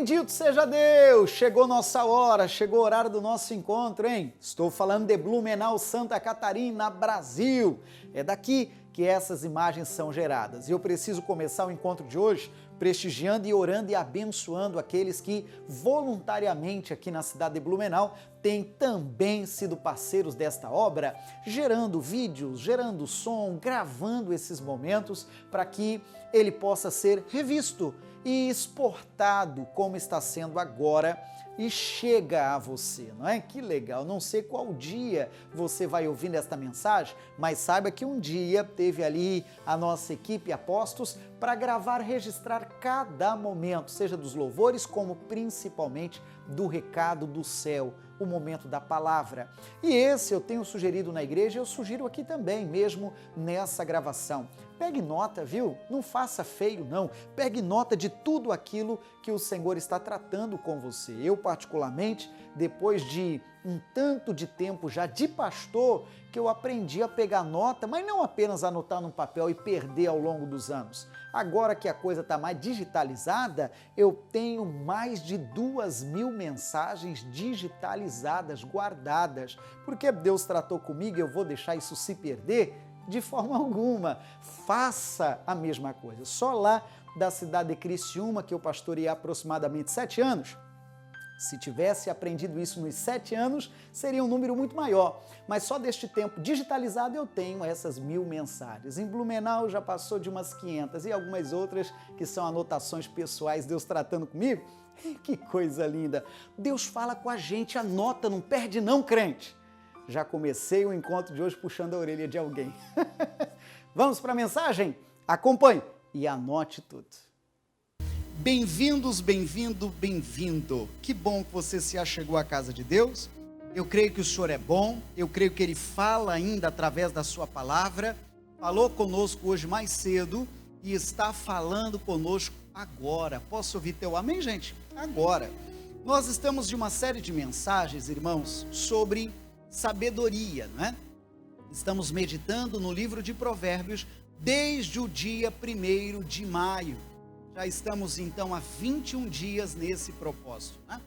Bendito seja Deus! Chegou nossa hora, chegou o horário do nosso encontro, hein? Estou falando de Blumenau, Santa Catarina, Brasil. É daqui que essas imagens são geradas. E eu preciso começar o encontro de hoje prestigiando e orando e abençoando aqueles que voluntariamente aqui na cidade de Blumenau têm também sido parceiros desta obra, gerando vídeos, gerando som, gravando esses momentos para que ele possa ser revisto e exportado como está sendo agora e chega a você, não é? Que legal, não sei qual dia você vai ouvindo esta mensagem, mas saiba que um dia teve ali a nossa equipe Apostos para gravar, registrar cada momento, seja dos louvores como principalmente do recado do céu, o momento da palavra. E esse eu tenho sugerido na igreja, eu sugiro aqui também, mesmo nessa gravação. Pegue nota, viu? Não faça feio, não. Pegue nota de tudo aquilo que o Senhor está tratando com você. Eu, particularmente, depois de um tanto de tempo já de pastor, que eu aprendi a pegar nota, mas não apenas anotar num papel e perder ao longo dos anos. Agora que a coisa está mais digitalizada, eu tenho mais de 2.000 mensagens digitalizadas, guardadas. Porque Deus tratou comigo e eu vou deixar isso se perder? De forma alguma. Faça a mesma coisa. Só lá da cidade de Criciúma, que eu pastorei há aproximadamente 7 anos, se tivesse aprendido isso nos 7 anos, seria um número muito maior. Mas só deste tempo digitalizado eu tenho essas 1.000 mensagens. Em Blumenau já passou de umas 500 e algumas outras que são anotações pessoais, Deus tratando comigo. Que coisa linda! Deus fala com a gente, anota, não perde não, crente. Já comecei o encontro de hoje puxando a orelha de alguém. Vamos para a mensagem? Acompanhe e anote tudo. Bem-vindos, bem-vindo, bem-vindo. Que bom que você se achegou à casa de Deus. Eu creio que o Senhor é bom, eu creio que Ele fala ainda através da sua palavra, falou conosco hoje mais cedo e está falando conosco agora. Posso ouvir teu amém, gente? Agora. Nós estamos de uma série de mensagens, irmãos, sobre sabedoria, não é? Estamos meditando no livro de Provérbios desde o dia 1º de maio. Já estamos então há 21 dias nesse propósito, né?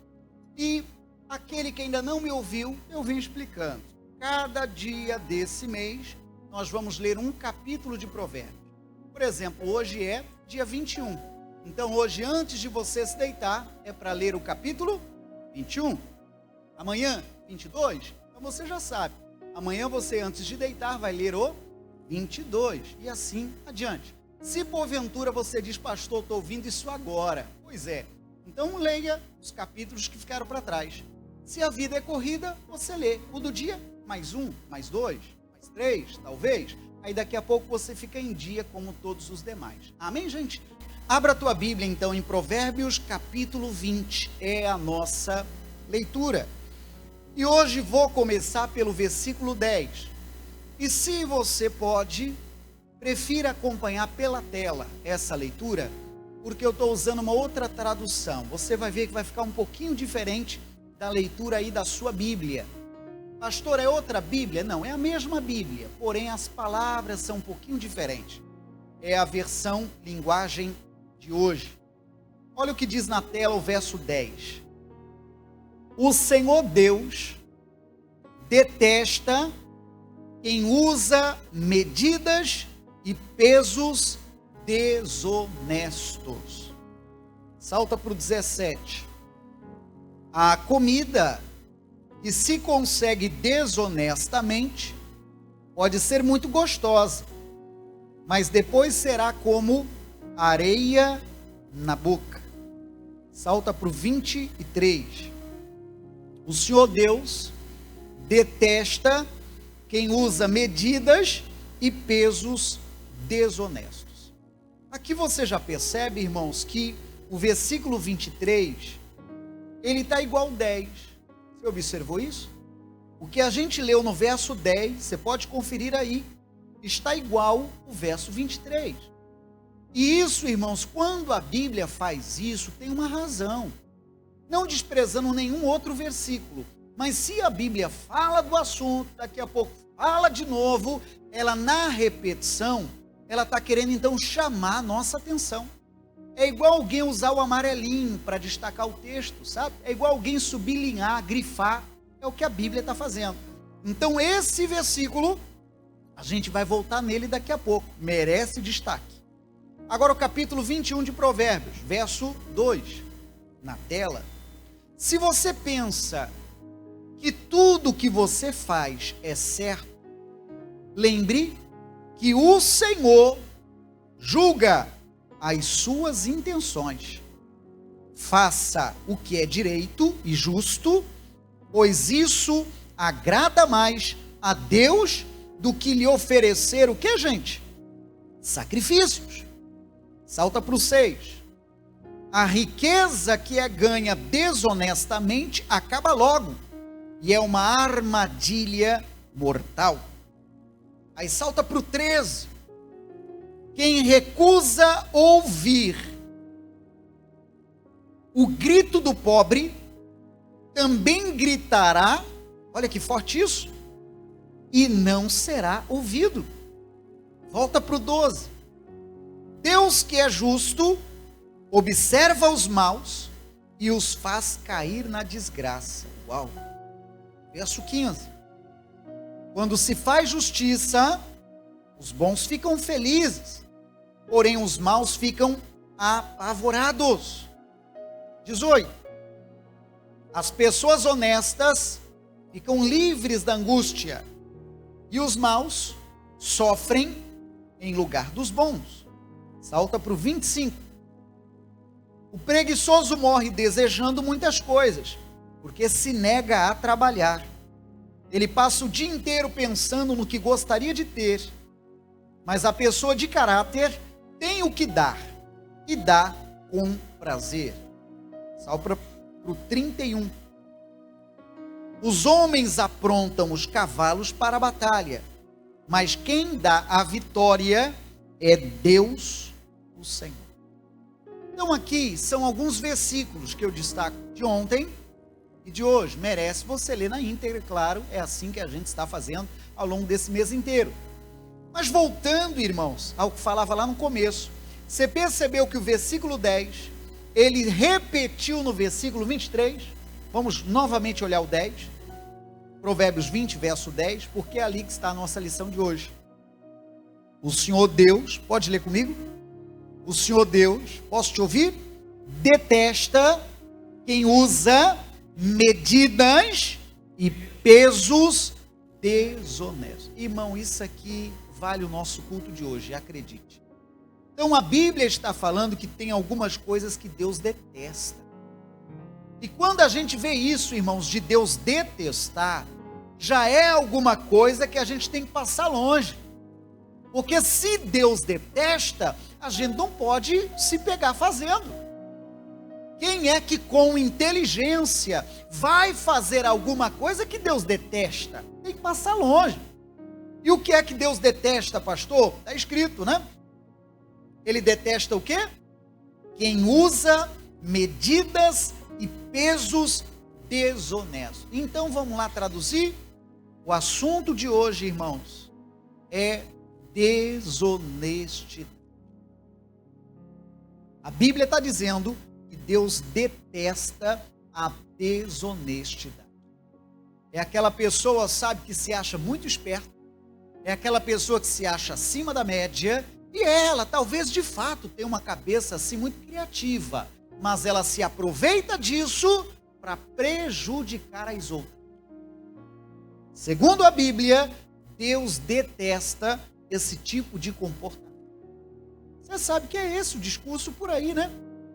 E aquele que ainda não me ouviu, eu vim explicando. Cada dia desse mês, nós vamos ler um capítulo de Provérbios. Por exemplo, hoje é dia 21. Então hoje, antes de você se deitar, é para ler o capítulo 21. Amanhã, 22. Você já sabe, amanhã você antes de deitar vai ler o 22 e assim adiante. Se porventura você diz, pastor, estou ouvindo isso agora, pois é, então leia os capítulos que ficaram para trás. Se a vida é corrida, você lê o do dia, mais 1, mais 2, mais 3, talvez, aí daqui a pouco você fica em dia como todos os demais. Amém, gente? Abra a tua Bíblia então em Provérbios capítulo 20, é a nossa leitura. E hoje vou começar pelo versículo 10. E se você pode, prefira acompanhar pela tela essa leitura, porque eu estou usando uma outra tradução. Você vai ver que vai ficar um pouquinho diferente da leitura aí da sua Bíblia. Pastor, é outra Bíblia? Não, é a mesma Bíblia, porém as palavras são um pouquinho diferentes. É a versão linguagem de hoje. Olha o que diz na tela o verso 10. O Senhor Deus detesta quem usa medidas e pesos desonestos. Salta para o 17. A comida que se consegue desonestamente pode ser muito gostosa, mas depois será como areia na boca. Salta para o 23. O Senhor Deus detesta quem usa medidas e pesos desonestos. Aqui você já percebe, irmãos, que o versículo 23, ele está igual ao 10. Você observou isso? O que a gente leu no verso 10, você pode conferir aí, está igual o verso 23. E isso, irmãos, quando a Bíblia faz isso, tem uma razão. Não desprezando nenhum outro versículo, mas se a Bíblia fala do assunto, daqui a pouco fala de novo, ela na repetição, ela está querendo então chamar a nossa atenção. É igual alguém usar o amarelinho para destacar o texto, sabe? É igual alguém sublinhar, grifar. É o que a Bíblia está fazendo. Então esse versículo, a gente vai voltar nele daqui a pouco. Merece destaque. Agora o capítulo 21 de Provérbios, verso 2, na tela. Se você pensa que tudo que você faz é certo, lembre que o Senhor julga as suas intenções. Faça o que é direito e justo, pois isso agrada mais a Deus do que lhe oferecer o que, gente? Sacrifícios. Salta para o 6. A riqueza que é ganha desonestamente acaba logo, e é uma armadilha mortal. Aí salta para o 13. Quem recusa ouvir o grito do pobre, também gritará, olha que forte isso, e não será ouvido. Volta para o 12. Deus que é justo, observa os maus e os faz cair na desgraça. Uau! Verso 15. Quando se faz justiça, os bons ficam felizes, porém os maus ficam apavorados. 18. As pessoas honestas ficam livres da angústia, e os maus sofrem em lugar dos bons. Salta para o 25. O preguiçoso morre desejando muitas coisas, porque se nega a trabalhar. Ele passa o dia inteiro pensando no que gostaria de ter, mas a pessoa de caráter tem o que dar, e dá com prazer. Salta para o 31. Os homens aprontam os cavalos para a batalha, mas quem dá a vitória é Deus, o Senhor. Então aqui são alguns versículos que eu destaco de ontem e de hoje. Merece você ler na íntegra, claro, é assim que a gente está fazendo ao longo desse mês inteiro. Mas voltando, irmãos, ao que falava lá no começo, você percebeu que o versículo 10, ele repetiu no versículo 23, vamos novamente olhar o 10, Provérbios 20, verso 10, porque é ali que está a nossa lição de hoje. O Senhor Deus, pode ler comigo? O Senhor Deus, posso te ouvir? Detesta quem usa medidas e pesos desonestos. Irmão, isso aqui vale o nosso culto de hoje, acredite. Então a Bíblia está falando que tem algumas coisas que Deus detesta. E quando a gente vê isso, irmãos, de Deus detestar, já é alguma coisa que a gente tem que passar longe. Porque se Deus detesta, a gente não pode se pegar fazendo. Quem é que com inteligência vai fazer alguma coisa que Deus detesta? Tem que passar longe. E o que é que Deus detesta, pastor? Está escrito, né? Ele detesta o quê? Quem usa medidas e pesos desonestos. Então vamos lá traduzir? O assunto de hoje, irmãos, é desonestidade. A Bíblia está dizendo que Deus detesta a desonestidade. É aquela pessoa, sabe, que se acha muito esperta, é aquela pessoa que se acha acima da média, e ela talvez de fato tenha uma cabeça assim muito criativa, mas ela se aproveita disso para prejudicar as outras. Segundo a Bíblia, Deus detesta esse tipo de comportamento. Você sabe que é esse o discurso por aí, né?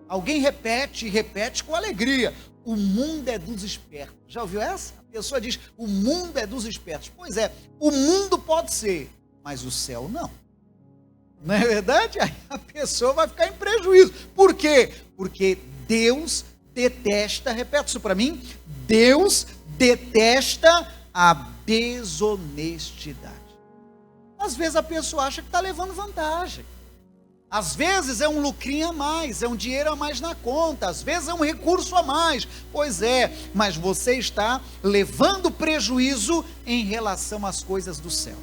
Alguém repete e repete com alegria. O mundo é dos espertos. Já ouviu essa? A pessoa diz, o mundo é dos espertos. Pois é, o mundo pode ser, mas o céu não. Não é verdade? Aí a pessoa vai ficar em prejuízo. Por quê? Porque Deus detesta, repete isso para mim, Deus detesta a desonestidade. Às vezes a pessoa acha que está levando vantagem. Às vezes é um lucrinho a mais, é um dinheiro a mais na conta, às vezes é um recurso a mais. Pois é, mas você está levando prejuízo em relação às coisas do céu.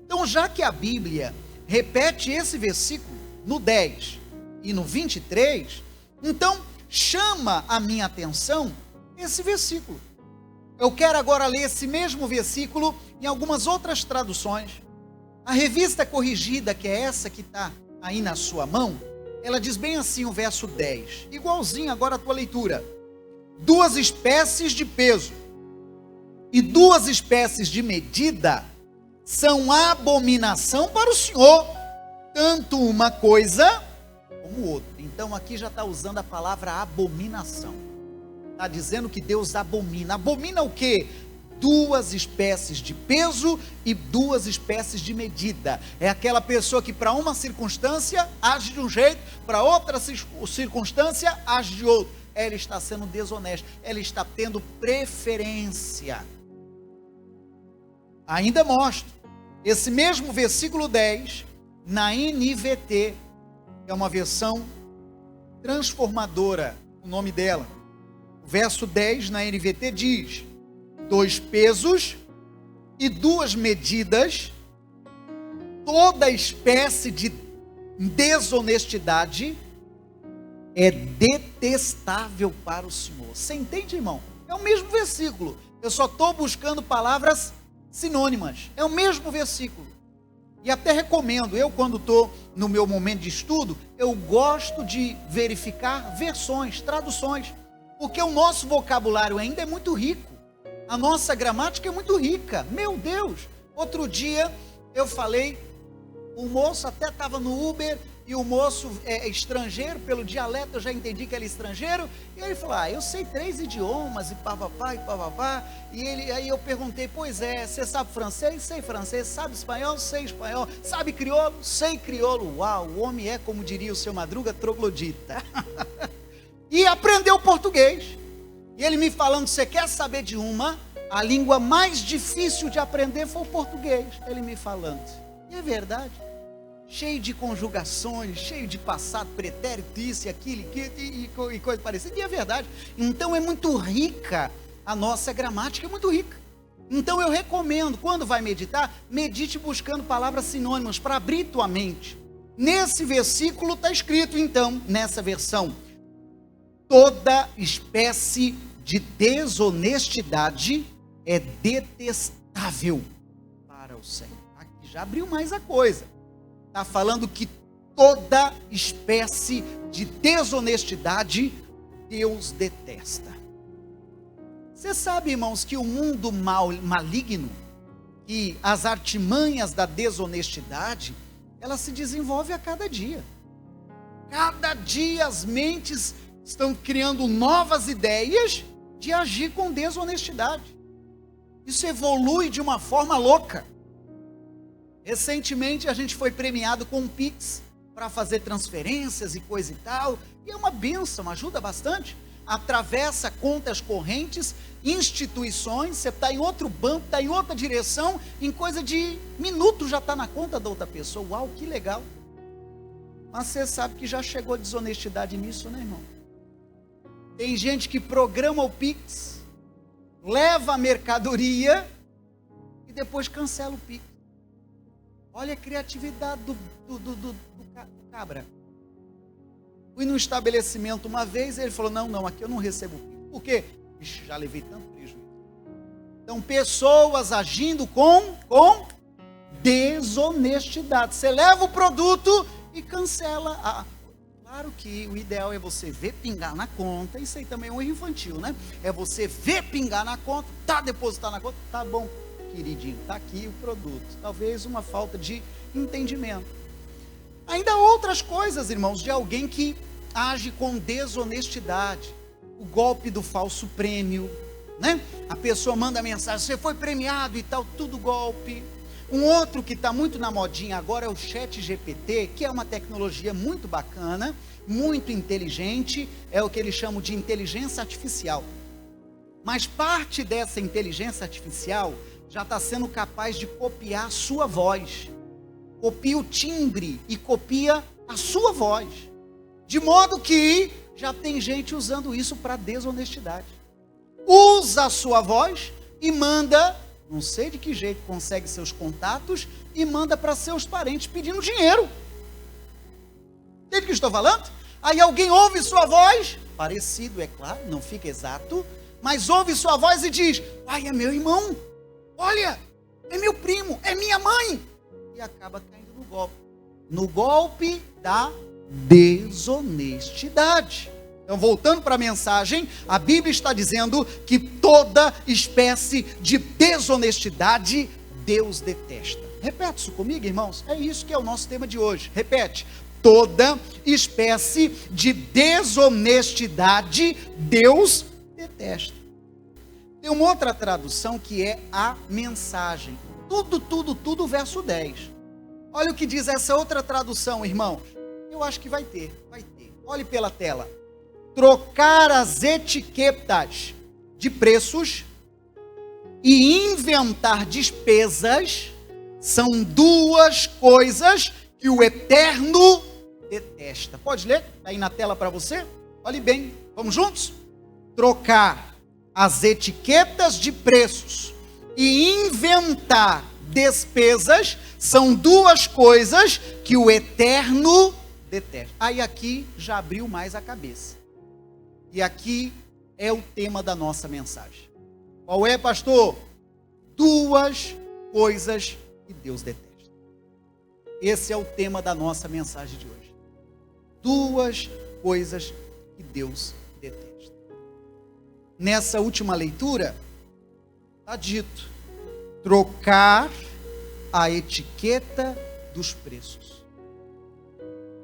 Então, já que a Bíblia repete esse versículo no 10 e no 23, então chama a minha atenção esse versículo. Eu quero agora ler esse mesmo versículo em algumas outras traduções. A Revista Corrigida, que é essa que está aí na sua mão, ela diz bem assim o verso 10, igualzinho agora a tua leitura. 2 espécies de peso e 2 espécies de medida são abominação para o Senhor, tanto uma coisa como outra. Então aqui já está usando a palavra abominação. Está dizendo que Deus abomina. Abomina o quê? 2 espécies de peso e 2 espécies de medida. É aquela pessoa que para uma circunstância age de um jeito, para outra circunstância age de outro. Ela está sendo desonesta, ela está tendo preferência. Ainda mostro esse mesmo versículo 10 na NVT, que é uma versão transformadora, o nome dela. O verso 10 na NVT diz: 2 pesos e 2 medidas, toda espécie de desonestidade é detestável para o Senhor. Você entende, irmão? É o mesmo versículo. Eu só estou buscando palavras sinônimas. É o mesmo versículo. E até recomendo, eu quando estou no meu momento de estudo, eu gosto de verificar versões, traduções, porque o nosso vocabulário ainda é muito rico. A nossa gramática é muito rica. Meu Deus! Outro dia eu falei, o moço até estava no Uber, e o moço é estrangeiro, pelo dialeto eu já entendi que ele é estrangeiro, e ele falou, eu sei 3 idiomas, e papapá, e aí eu perguntei, pois é, você sabe francês? Sei francês. Sabe espanhol? Sei espanhol. Sabe crioulo? Sei crioulo. Uau, o homem é, como diria o seu Madruga, troglodita. E aprendeu português, e ele me falando, você quer saber de uma? A língua mais difícil de aprender foi o português, ele me falando, e é verdade. Cheio de conjugações, cheio de passado, pretérito, isso e aquilo, e coisa parecida, e é verdade. Então é muito rica, a nossa gramática é muito rica. Então eu recomendo, quando vai meditar, medite buscando palavras sinônimas, para abrir tua mente. Nesse versículo está escrito então, nessa versão, toda espécie de desonestidade é detestável para o Senhor. Aqui já abriu mais a coisa. Está falando que toda espécie de desonestidade Deus detesta. Você sabe, irmãos, que o mundo maligno, que as artimanhas da desonestidade, ela se desenvolve a cada dia. Cada dia as mentes estão criando novas ideias de agir com desonestidade. Isso evolui de uma forma louca. Recentemente a gente foi premiado com um Pix para fazer transferências e coisa e tal, e é uma bênção, ajuda bastante. Atravessa contas correntes, instituições, você está em outro banco, está em outra direção, em coisa de minutos já está na conta da outra pessoa. Uau, que legal. Mas você sabe que já chegou desonestidade nisso, né, irmão? Tem gente que programa o Pix, leva a mercadoria e depois cancela o Pix. Olha a criatividade do cabra. Fui num estabelecimento uma vez, ele falou, não, aqui eu não recebo Pix. Por quê? Ixi, já levei tanto prejuízo. Então, pessoas agindo com desonestidade. Você leva o produto e cancela. Claro que o ideal é você ver pingar na conta, isso aí também é um erro infantil, né? É você ver pingar na conta, depositar na conta, tá bom, queridinho, está aqui o produto. Talvez uma falta de entendimento. Ainda outras coisas, irmãos, de alguém que age com desonestidade. O golpe do falso prêmio, né? A pessoa manda mensagem, você foi premiado e tal, tudo golpe. Um outro que está muito na modinha agora é o ChatGPT, que é uma tecnologia muito bacana, muito inteligente, é o que eles chamam de inteligência artificial. Mas parte dessa inteligência artificial já está sendo capaz de copiar a sua voz, copia o timbre e copia a sua voz, de modo que já tem gente usando isso para desonestidade. Usa a sua voz e manda, não sei de que jeito consegue seus contatos, e manda para seus parentes pedindo dinheiro. Você o que estou falando? Aí alguém ouve sua voz, parecido, é claro, não fica exato, mas ouve sua voz e diz: pai, é meu irmão, olha, é meu primo, é minha mãe. E acaba caindo no golpe da desonestidade. Então, voltando para a mensagem, a Bíblia está dizendo que toda espécie de desonestidade Deus detesta. Repete isso comigo, irmãos. É isso que é o nosso tema de hoje. Repete. Toda espécie de desonestidade Deus detesta. Tem uma outra tradução que é a mensagem. Tudo, verso 10. Olha o que diz essa outra tradução, irmãos. Eu acho que vai ter. Olhe pela tela. Trocar as etiquetas de preços e inventar despesas são duas coisas que o Eterno detesta. Pode ler? Está aí na tela para você? Olhe bem, vamos juntos? Trocar as etiquetas de preços e inventar despesas são duas coisas que o Eterno detesta. Aí aqui já abriu mais a cabeça. E aqui é o tema da nossa mensagem. Qual é, pastor? Duas coisas que Deus detesta. Esse é o tema da nossa mensagem de hoje. Duas coisas que Deus detesta. Nessa última leitura, está dito: trocar a etiqueta dos preços.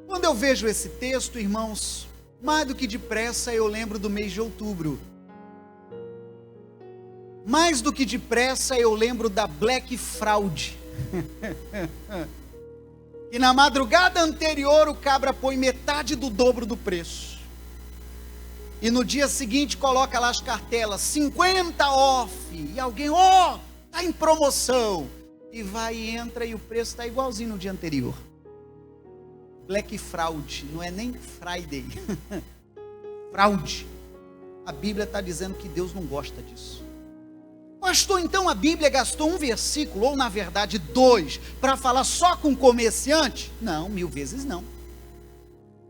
Quando eu vejo esse texto, irmãos, mais do que depressa eu lembro do mês de outubro. Mais do que depressa eu lembro da Black Fraud. E na madrugada anterior o cabra põe metade do dobro do preço. E no dia seguinte coloca lá as cartelas, 50 off. E alguém, está em promoção. E vai e entra e o preço está igualzinho no dia anterior. Black Fraud, não é nem Friday. Fraude. A Bíblia está dizendo que Deus não gosta disso. Pastor, então a Bíblia gastou um versículo, ou na verdade 2, para falar só com comerciante? Não, 1000 vezes não.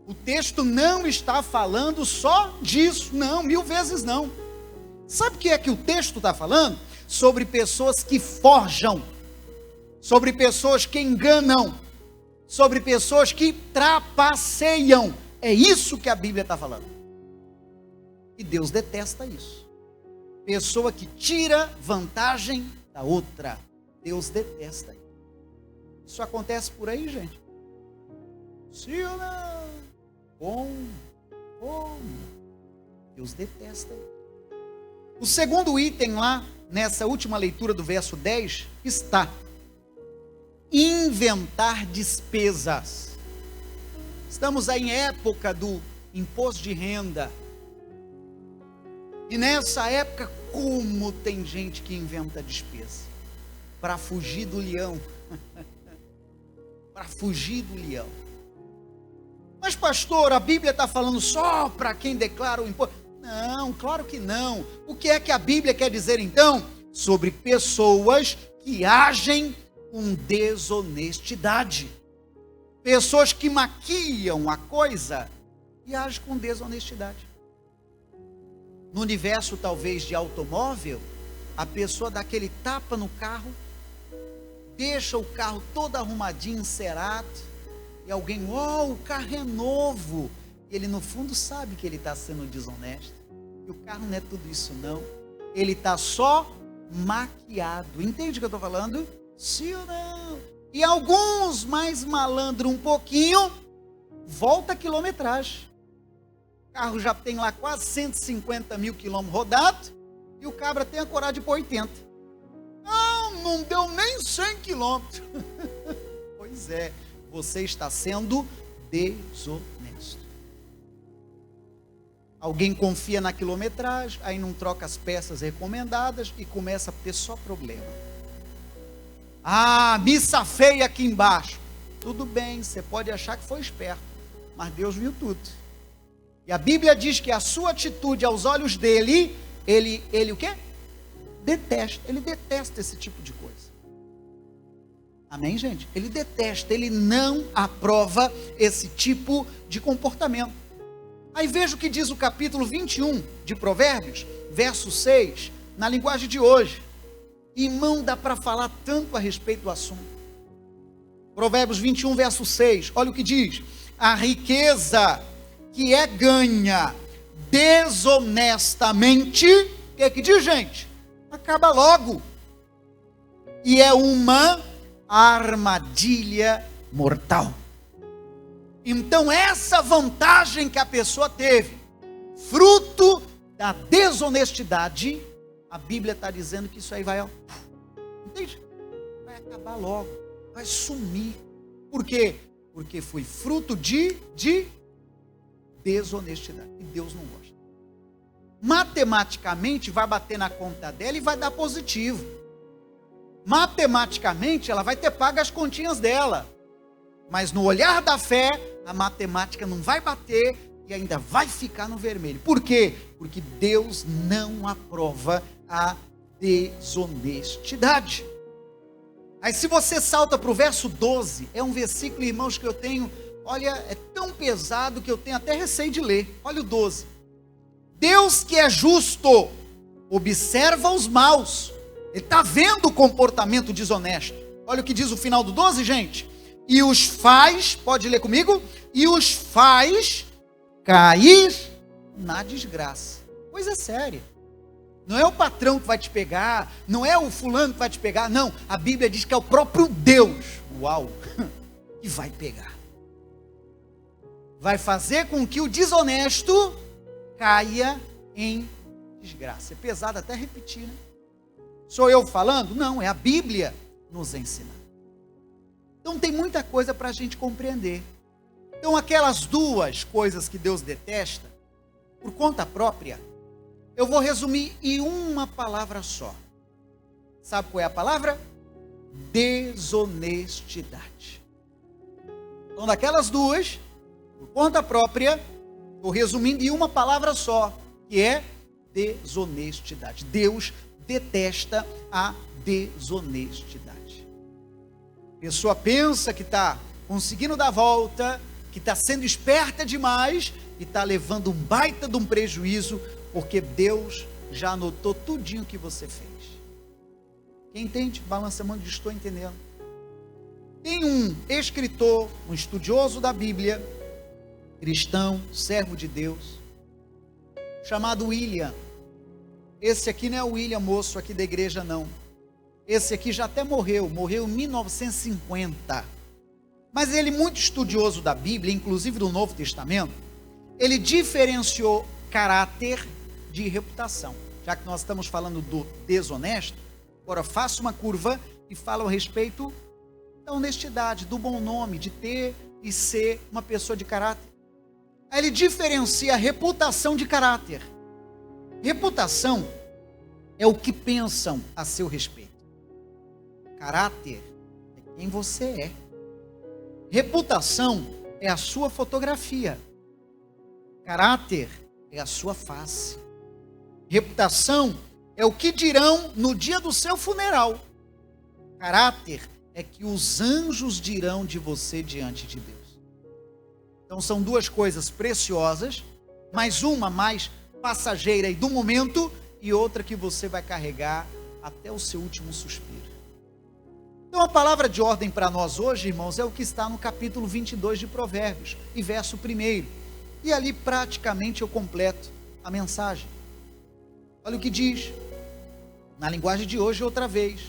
O texto não está falando só disso, não, 1000 vezes não. Sabe o que é que o texto está falando? Sobre pessoas que forjam, sobre pessoas que enganam, sobre pessoas que trapaceiam. É isso que a Bíblia está falando. E Deus detesta isso. Pessoa que tira vantagem da outra. Deus detesta isso. Isso acontece por aí, gente? Sim ou não? Como? Deus detesta isso. O segundo item lá, nessa última leitura do verso 10, está: inventar despesas. Estamos aí em época do imposto de renda. E nessa época, como tem gente que inventa despesa para fugir do leão. Para fugir do leão. Mas pastor, a Bíblia está falando só para quem declara o imposto? Não, claro que não. O que é que a Bíblia quer dizer então? Sobre pessoas que agem com desonestidade. Pessoas que maquiam a coisa e agem com desonestidade. No universo talvez de automóvel, a pessoa dá aquele tapa no carro, deixa o carro todo arrumadinho, encerado, e alguém, o carro é novo. E ele no fundo sabe que ele está sendo desonesto. E o carro não é tudo isso não. Ele está só maquiado. Entende o que eu estou falando? Sim ou não? E alguns mais malandros um pouquinho, volta a quilometragem. O carro já tem lá quase 150 mil quilômetros rodados, e o cabra tem a coragem de pôr 80. Não deu nem 100 quilômetros. Pois é, você está sendo desonesto. Alguém confia na quilometragem, aí não troca as peças recomendadas e começa a ter só problema. Me safei aqui embaixo. Tudo bem, você pode achar que foi esperto, mas Deus viu tudo. E a Bíblia diz que a sua atitude aos olhos dele, ele o quê? Detesta. Ele detesta esse tipo de coisa. Amém, gente? Ele detesta, ele não aprova esse tipo de comportamento. Aí veja o que diz o capítulo 21 de Provérbios, verso 6, na linguagem de hoje. Irmão, dá para falar tanto a respeito do assunto. Provérbios 21, verso 6, olha o que diz: a riqueza que é ganha desonestamente, o que é que diz, gente? Acaba logo. E é uma armadilha mortal. Então essa vantagem que a pessoa teve, fruto da desonestidade, a Bíblia está dizendo que isso aí vai, entende? Vai acabar logo, vai sumir. Por quê? Porque foi fruto de desonestidade, e Deus não gosta. Matematicamente vai bater na conta dela e vai dar positivo. Matematicamente ela vai ter pago as continhas dela, mas no olhar da fé a matemática não vai bater e ainda vai ficar no vermelho. Por quê? Porque Deus não aprova a desonestidade. Aí se você salta para o verso 12, é um versículo, irmãos, que eu tenho, olha, é tão pesado que eu tenho até receio de ler. Olha o 12. Deus que é justo, observa os maus. Ele está vendo o comportamento desonesto. Olha o que diz o final do 12, gente. E os faz, pode ler comigo? E os faz cair na desgraça. Coisa séria. Não é o patrão que vai te pegar, não é o fulano que vai te pegar, não. A Bíblia diz que é o próprio Deus, uau, que vai pegar. Vai fazer com que o desonesto caia em desgraça. É pesado até repetir, né? Sou eu falando? Não, é a Bíblia nos ensinando. Então tem muita coisa para a gente compreender. Então aquelas duas coisas que Deus detesta, por conta própria, eu vou resumir em uma palavra só. Sabe qual é a palavra? Desonestidade. Então daquelas duas, por conta própria, estou resumindo em uma palavra só, que é desonestidade. Deus detesta a desonestidade. A pessoa pensa que está conseguindo dar volta, que está sendo esperta demais e está levando um baita de um prejuízo, porque Deus já anotou tudinho que você fez. Quem entende? Balança a mão, diz: estou entendendo. Tem um escritor, um estudioso da Bíblia, cristão, servo de Deus, chamado William. Esse aqui não é o William moço aqui da igreja, não. Esse aqui já até morreu em 1950. Mas ele, muito estudioso da Bíblia, inclusive do Novo Testamento, ele diferenciou caráter de reputação. Já que nós estamos falando do desonesto, agora faça uma curva e fala a respeito da honestidade, do bom nome, de ter e ser uma pessoa de caráter. Aí ele diferencia a reputação de caráter. Reputação é o que pensam a seu respeito. Caráter é quem você é. Reputação é a sua fotografia. Caráter é a sua face. Reputação é o que dirão no dia do seu funeral. Caráter é que os anjos dirão de você diante de Deus. Então são duas coisas preciosas, mas uma mais passageira e do momento, e outra que você vai carregar até o seu último suspiro. Então a palavra de ordem para nós hoje, irmãos, é o que está no capítulo 22 de Provérbios, e verso 1. E ali praticamente eu completo a mensagem. Olha o que diz, na linguagem de hoje outra vez: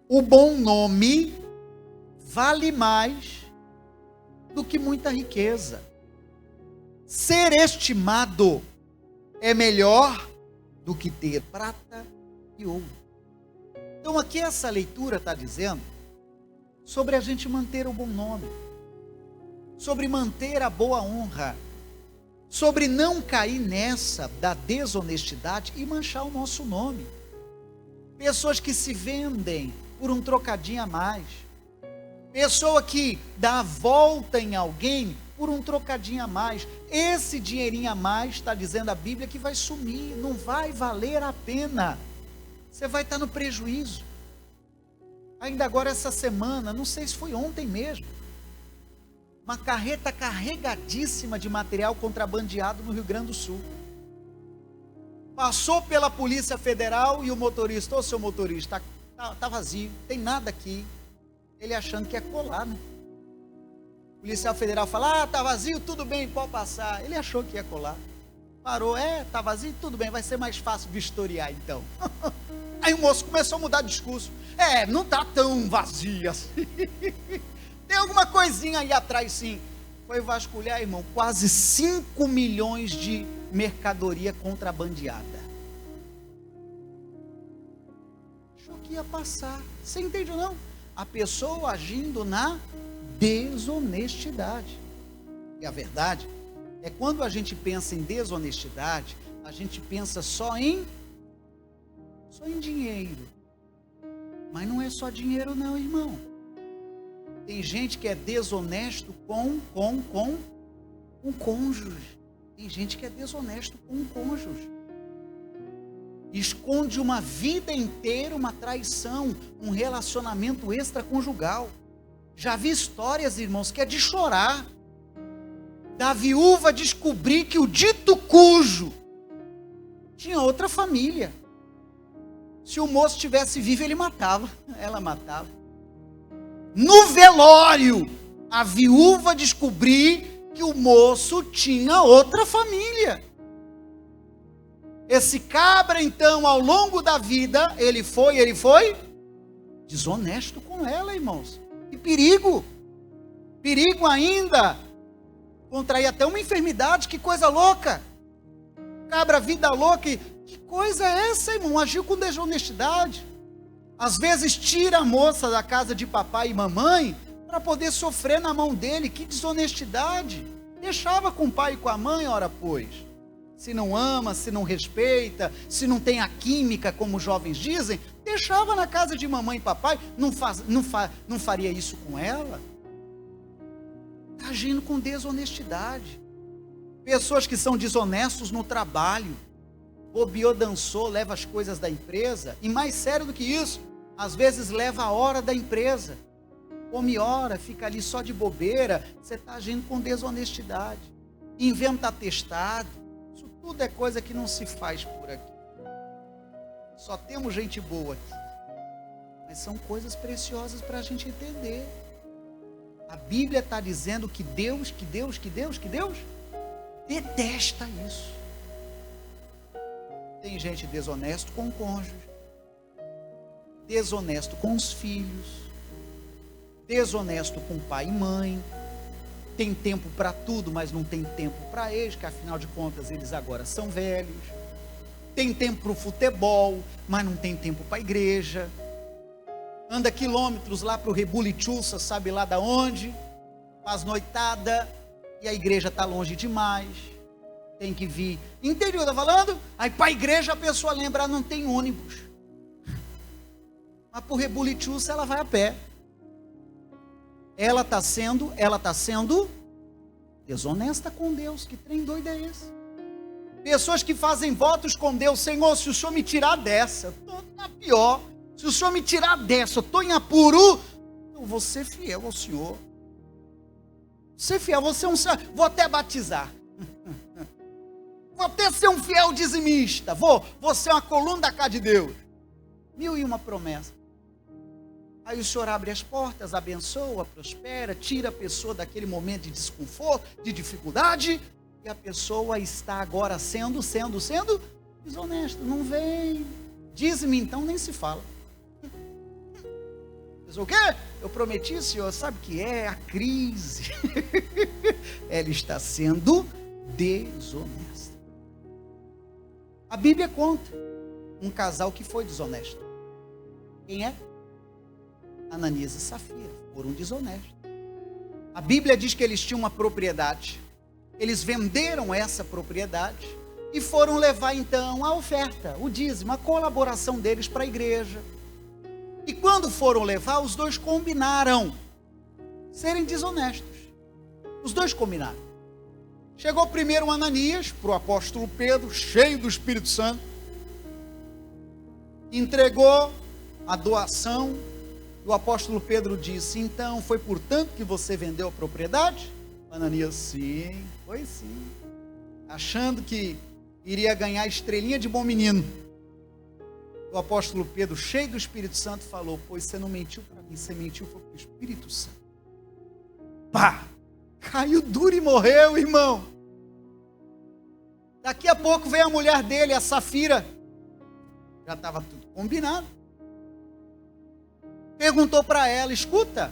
o bom nome vale mais do que muita riqueza. Ser estimado é melhor do que ter prata e ouro. Então aqui essa leitura está dizendo sobre a gente manter o bom nome, sobre manter a boa honra, sobre não cair nessa da desonestidade e manchar o nosso nome. Pessoas que se vendem por um trocadinho a mais, pessoa que dá a volta em alguém por um trocadinho a mais. Esse dinheirinho a mais, está dizendo a Bíblia, que vai sumir, não vai valer a pena. Você vai estar no prejuízo. Ainda agora essa semana, não sei se foi ontem mesmo, uma carreta carregadíssima de material contrabandeado no Rio Grande do Sul. Passou pela Polícia Federal e o motorista, ô seu motorista, tá vazio, tem nada aqui. Ele achando que ia colar, né? O policial federal fala, tá vazio, tudo bem, pode passar. Ele achou que ia colar. Parou, tá vazio, tudo bem, vai ser mais fácil vistoriar então. Aí o moço começou a mudar de discurso. Não tá tão vazio assim. Tem alguma coisinha aí atrás sim. Foi vasculhar, irmão, quase 5 milhões de mercadoria contrabandeada. Achou que ia passar. Você entende ou não? A pessoa agindo na desonestidade. E a verdade é quando a gente pensa em desonestidade, a gente pensa só em dinheiro. Mas não é só dinheiro não, irmão. Tem gente que é desonesto com um cônjuge. Tem gente que é desonesto com um cônjuge. Esconde uma vida inteira uma traição, um relacionamento extraconjugal. Já vi histórias, irmãos, que é de chorar. Da viúva descobrir que o dito cujo tinha outra família. Se o moço estivesse vivo, ele matava. Ela matava. No velório, a viúva descobrir que o moço tinha outra família. Esse cabra, então, ao longo da vida, ele foi desonesto com ela, irmãos. Que perigo! Perigo ainda! Contrair até uma enfermidade, que coisa louca! Cabra, vida louca, que coisa é essa, irmão? Agiu com desonestidade. Às vezes tira a moça da casa de papai e mamãe para poder sofrer na mão dele. Que desonestidade! Deixava com o pai e com a mãe, ora pois. Se não ama, se não respeita, se não tem a química, como os jovens dizem, deixava na casa de mamãe e papai, não faria isso com ela? Está agindo com desonestidade. Pessoas que são desonestos no trabalho, bobeou, dançou, leva as coisas da empresa, e mais sério do que isso, às vezes leva a hora da empresa, come hora, fica ali só de bobeira. Você está agindo com desonestidade, inventa atestado. Isso tudo é coisa que não se faz por aqui. Só temos gente boa aqui, mas são coisas preciosas para a gente entender. A Bíblia está dizendo que Deus detesta isso. Tem gente desonesto com o cônjuge, desonesto com os filhos, desonesto com pai e mãe, tem tempo para tudo, mas não tem tempo para eles, que afinal de contas eles agora são velhos, tem tempo para o futebol, mas não tem tempo para a igreja, anda quilômetros lá para o Rebulichuça, sabe lá da onde, faz noitada, e a igreja está longe demais, tem que vir, entendeu? Está falando? Aí para a igreja a pessoa lembra, não tem ônibus, mas para o Rebulichuça ela vai a pé. Ela está sendo desonesta com Deus. Que trem doido é esse? Pessoas que fazem votos com Deus: Senhor, se o Senhor me tirar dessa, eu estou na pior. Se o Senhor me tirar dessa, eu estou em apuro, eu vou ser fiel ao Senhor. Ser fiel, vou até batizar. Vou até ser um fiel dizimista. Vou ser uma coluna da casa de Deus. 1001 promessa. Aí o Senhor abre as portas, abençoa, prospera, tira a pessoa daquele momento de desconforto, de dificuldade, e a pessoa está agora sendo desonesta. Não vem. Diz-me então, nem se fala. Diz o quê? Eu prometi, Senhor, sabe o que é? A crise. Ela está sendo desonesta. A Bíblia conta um casal que foi desonesto. Quem é? Ananias e Safira foram desonestos. A Bíblia diz que eles tinham uma propriedade, eles venderam essa propriedade e foram levar então a oferta, o dízimo, a colaboração deles para a igreja. E quando foram levar, os dois combinaram serem desonestos. Os dois combinaram. Chegou primeiro Ananias para o apóstolo Pedro, cheio do Espírito Santo, entregou a doação O apóstolo Pedro disse, então foi por tanto que você vendeu a propriedade? Ananias, sim, foi sim. Achando que iria ganhar estrelinha de bom menino. O apóstolo Pedro, cheio do Espírito Santo, falou, pois você não mentiu para mim, você mentiu para o Espírito Santo. Pá! Caiu duro e morreu, irmão. Daqui a pouco veio a mulher dele, a Safira. Já estava tudo combinado. Perguntou para ela, escuta,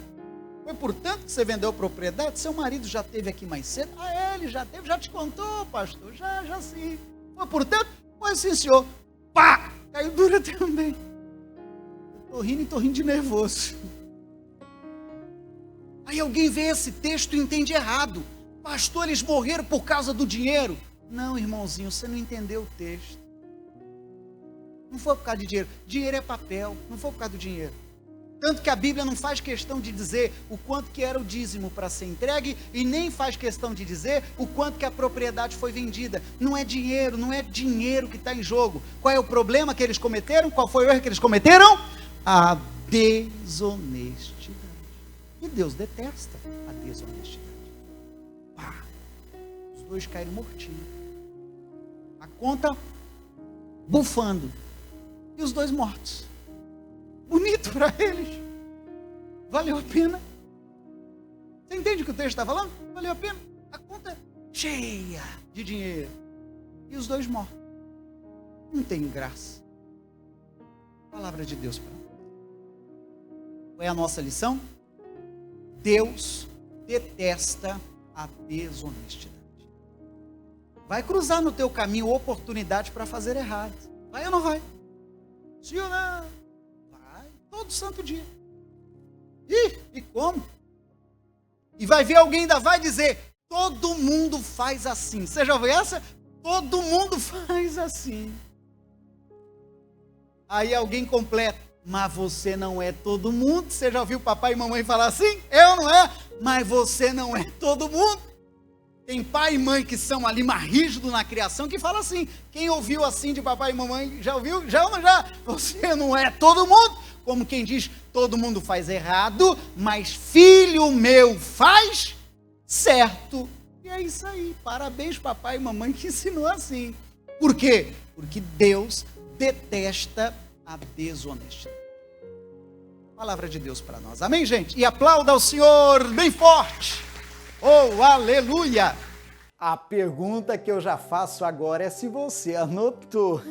foi por tanto que você vendeu a propriedade? Seu marido já esteve aqui mais cedo? Ah, ele já teve, já te contou, pastor? Já sim. Foi por tanto? Pois sim, senhor. Pá! Caiu dura também. Eu estou rindo de nervoso. Aí alguém vê esse texto e entende errado. Pastor, eles morreram por causa do dinheiro. Não, irmãozinho, você não entendeu o texto. Não foi por causa de dinheiro. Dinheiro é papel, não foi por causa do dinheiro. Tanto que a Bíblia não faz questão de dizer o quanto que era o dízimo para ser entregue e nem faz questão de dizer o quanto que a propriedade foi vendida. Não é dinheiro que está em jogo. Qual é o problema que eles cometeram? Qual foi o erro que eles cometeram? A desonestidade. E Deus detesta a desonestidade. Pá, os dois caíram mortinhos. A conta bufando. E os dois mortos. Bonito para eles. Valeu a pena. Você entende o que o texto está falando? Valeu a pena. A conta cheia de dinheiro. E os dois mortos. Não tem graça. Palavra de Deus para nós. Qual é a nossa lição? Deus detesta a desonestidade. Vai cruzar no teu caminho oportunidade para fazer errado. Vai ou não vai? Sim ou não? Vai. Todo santo dia. E como? E vai ver alguém ainda vai dizer, todo mundo faz assim. Você já ouviu essa? Todo mundo faz assim. Aí alguém completa, mas você não é todo mundo. Você já ouviu papai e mamãe falar assim? Eu não é, mas você não é todo mundo. Tem pai e mãe que são ali mais rígidos na criação, que fala assim. Quem ouviu assim de papai e mamãe, já ouviu? Já ou não já? Você não é todo mundo. Como quem diz, todo mundo faz errado, mas filho meu faz certo. E é isso aí. Parabéns papai e mamãe que ensinou assim. Por quê? Porque Deus detesta a desonestidade. Palavra de Deus para nós. Amém, gente? E aplauda ao Senhor bem forte. Oh, aleluia! A pergunta que eu já faço agora é se você anotou.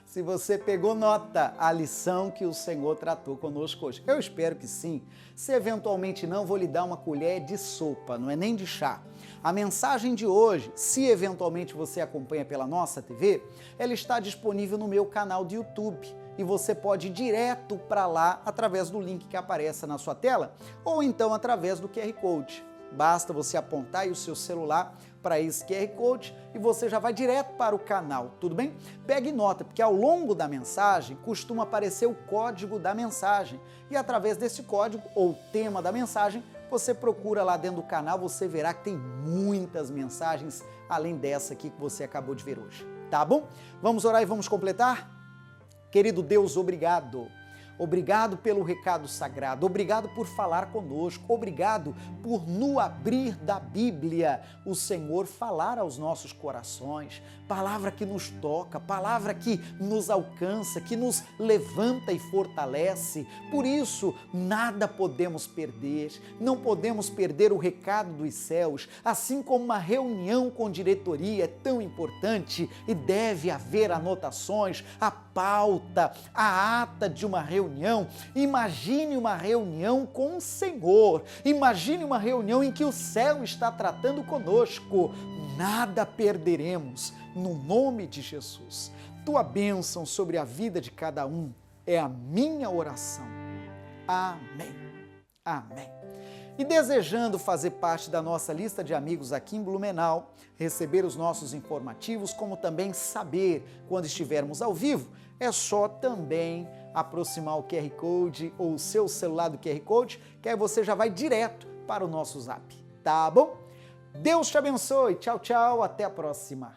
Se você pegou nota, a lição que o Senhor tratou conosco hoje. Eu espero que sim. Se eventualmente não, vou lhe dar uma colher de sopa, não é nem de chá. A mensagem de hoje, se eventualmente você acompanha pela nossa TV, ela está disponível no meu canal de YouTube. E você pode ir direto para lá através do link que aparece na sua tela ou então através do QR Code. Basta você apontar aí o seu celular para esse QR Code e você já vai direto para o canal, tudo bem? Pegue nota, porque ao longo da mensagem costuma aparecer o código da mensagem e através desse código ou tema da mensagem, você procura lá dentro do canal, você verá que tem muitas mensagens além dessa aqui que você acabou de ver hoje, tá bom? Vamos orar e vamos completar? Querido Deus, obrigado. Obrigado pelo recado sagrado, obrigado por falar conosco, obrigado por no abrir da Bíblia o Senhor falar aos nossos corações, palavra que nos toca, palavra que nos alcança, que nos levanta e fortalece. Por isso, nada podemos perder, não podemos perder o recado dos céus, assim como uma reunião com diretoria é tão importante e deve haver anotações, a pauta, a ata de uma reunião. Imagine uma reunião com o Senhor, imagine uma reunião em que o céu está tratando conosco. Nada perderemos, no nome de Jesus. Tua bênção sobre a vida de cada um é a minha oração. Amém. Amém. E desejando fazer parte da nossa lista de amigos aqui em Blumenau, receber os nossos informativos, como também saber quando estivermos ao vivo, é só também aproximar o QR Code ou o seu celular do QR Code, que aí você já vai direto para o nosso Zap, tá bom? Deus te abençoe, tchau, tchau, até a próxima.